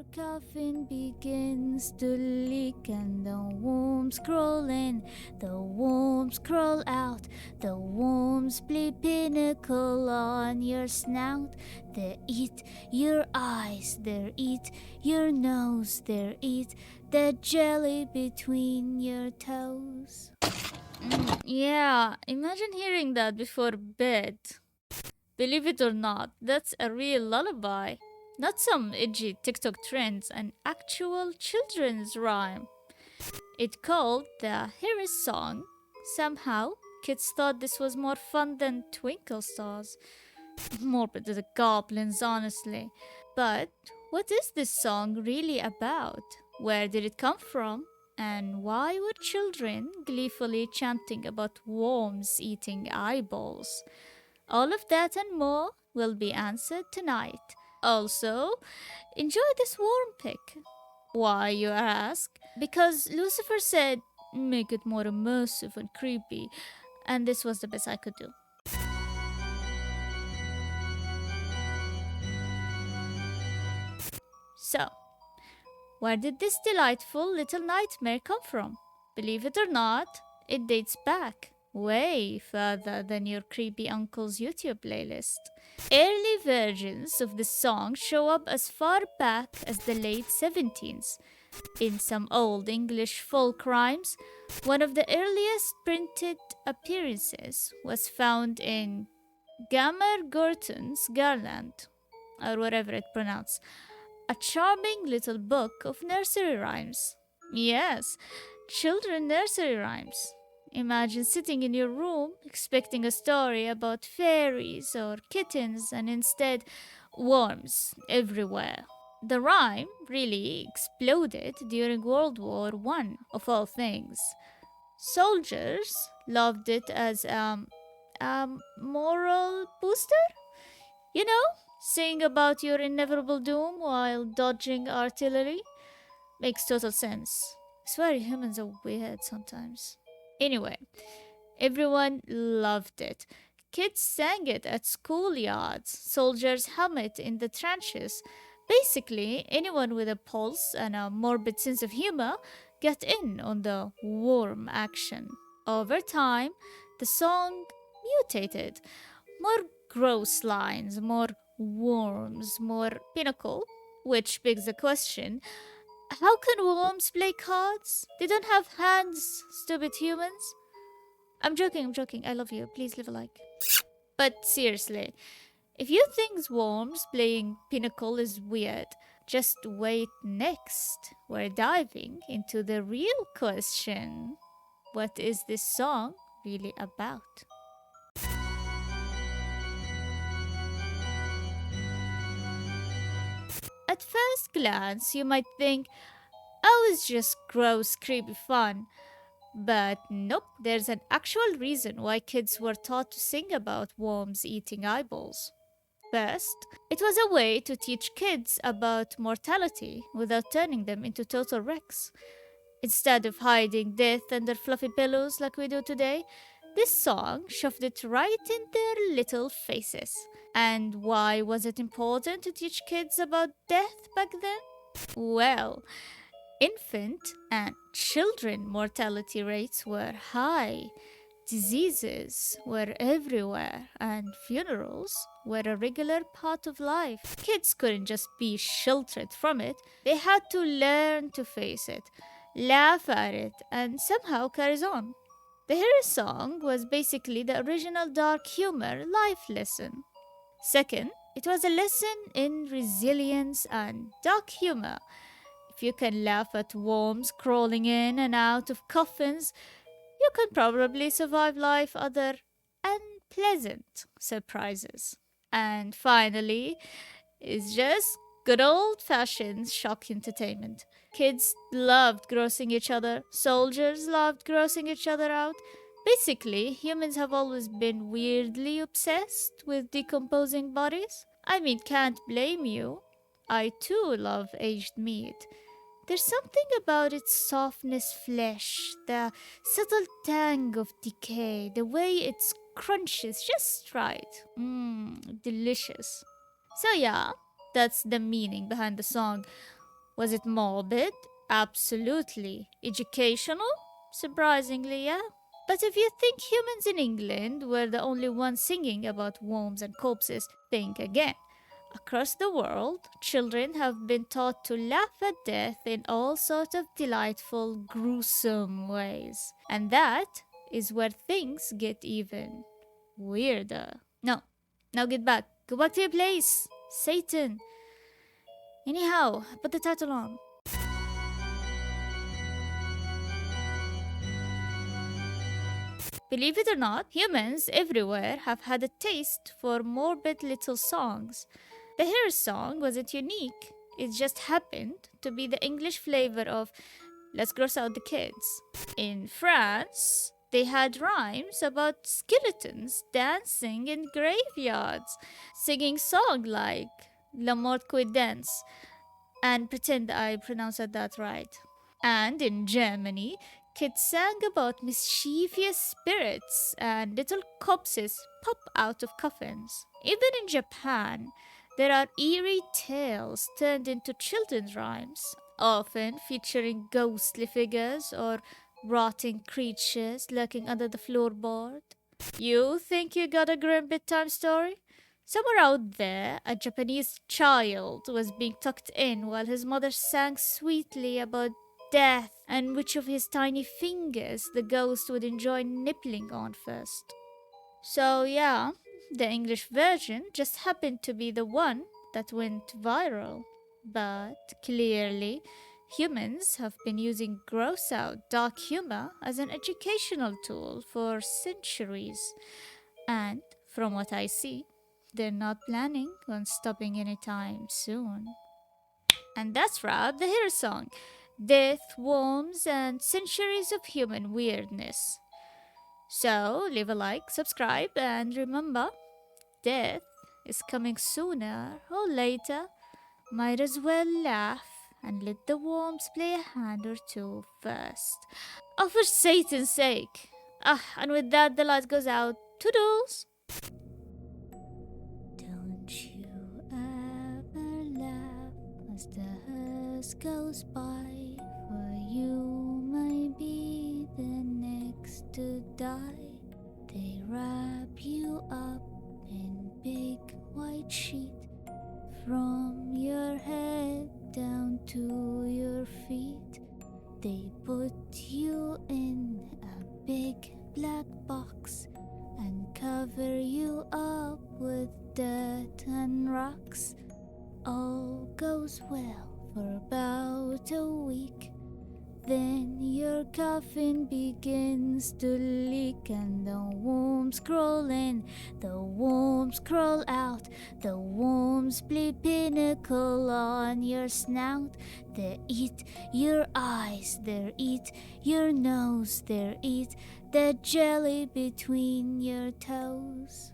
Your coffin begins to leak and the worms crawl in, the worms crawl out, the worms play pinnacle on your snout. They eat your eyes, they eat your nose, they eat the jelly between your toes. Yeah, imagine hearing that before bed. Believe it or not, that's a real lullaby. Not some edgy TikTok trends, an actual children's rhyme. It called the Hearse song. Somehow, kids thought this was more fun than Twinkle Stars. Morbid to the goblins, honestly. But what is this song really about? Where did it come from? And why were children gleefully chanting about worms eating eyeballs? All of that and more will be answered tonight. Also, enjoy this worm pick. Why, you ask? Because Lucifer said, make it more immersive and creepy, and this was the best I could do. So, where did this delightful little nightmare come from? Believe it or not, it dates back way further than your creepy uncle's YouTube playlist. Early versions of the song show up as far back as the late 17th. In some old English folk rhymes, one of the earliest printed appearances was found in Gammer Gurton's Garland, or whatever it pronounced, a charming little book of nursery rhymes. Yes, children nursery rhymes. Imagine sitting in your room expecting a story about fairies or kittens and instead worms everywhere. The rhyme really exploded during World War One, of all things. Soldiers loved it as a moral booster? You know, sing about your inevitable doom while dodging artillery? Makes total sense. I swear humans are weird sometimes. Anyway, everyone loved it. Kids sang it at schoolyards, soldiers hum it in the trenches. Basically, anyone with a pulse and a morbid sense of humor got in on the worm action. Over time, the song mutated. More gross lines, more worms, more pinochle, which begs the question, how can worms play cards? They don't have hands, stupid humans. I'm joking, I'm joking. I love you. Please leave a like. But seriously, if you think worms playing pinochle is weird, just wait next. We're diving into the real question. What is this song really about? At first glance, you might think, oh, it's just gross, creepy fun. But nope, there's an actual reason why kids were taught to sing about worms eating eyeballs. First, it was a way to teach kids about mortality without turning them into total wrecks. Instead of hiding death under fluffy pillows like we do today, this song shoved it right in their little faces. And why was it important to teach kids about death back then? Well, infant and children mortality rates were high. Diseases were everywhere, and funerals were a regular part of life. Kids couldn't just be sheltered from it, they had to learn to face it, laugh at it, and somehow carry on. The hero song was basically the original dark humor life lesson. Second, it was a lesson in resilience and dark humor. If you can laugh at worms crawling in and out of coffins, you can probably survive life other unpleasant surprises. And finally, it's just good old fashioned shock entertainment. Kids loved grossing each other, soldiers loved grossing each other out. Basically, humans have always been weirdly obsessed with decomposing bodies. I mean, can't blame you. I too love aged meat. There's something about its softness flesh, the subtle tang of decay, the way it crunches just right. Delicious. So yeah, that's the meaning behind the song. Was it morbid? Absolutely. Educational? Surprisingly, yeah. But if you think humans in England were the only ones singing about worms and corpses, think again. Across the world, children have been taught to laugh at death in all sorts of delightful, gruesome ways. And that is where things get even weirder. No, now get back. Go back to your place, Satan. Anyhow, put the title on. Believe it or not, humans everywhere have had a taste for morbid little songs. The Hearse song wasn't unique, it just happened to be the English flavor of let's gross out the kids. In France, they had rhymes about skeletons dancing in graveyards, singing songs like La Mort qui dance, and pretend I pronounced that right. And in Germany, kids sang about mischievous spirits and little corpses pop out of coffins. Even in Japan, there are eerie tales turned into children's rhymes, often featuring ghostly figures or rotting creatures lurking under the floorboard. You think you got a grim bedtime story? Somewhere out there, a Japanese child was being tucked in while his mother sang sweetly about death and which of his tiny fingers the ghost would enjoy nippling on first. So, yeah, the English version just happened to be the one that went viral. But clearly, humans have been using gross out dark humor as an educational tool for centuries. And from what I see, they're not planning on stopping anytime soon. And that's right, the hero song. Death, worms, and centuries of human weirdness. So, leave a like, subscribe, and remember, death is coming sooner or later. Might as well laugh and let the worms play a hand or two first. Oh, for Satan's sake! And with that, the light goes out. Toodles! Don't you ever laugh as the hearse goes by, for you might be the next to die. They wrap you up in big white sheet from your head down to your feet. They put you in a big black box and cover you up with dirt and rocks. All goes well for about a week. Then your coffin begins to leak and the worms crawl in, the worms crawl out, the worms play pinochle on your snout. They eat your eyes, they eat your nose, they eat the jelly between your toes.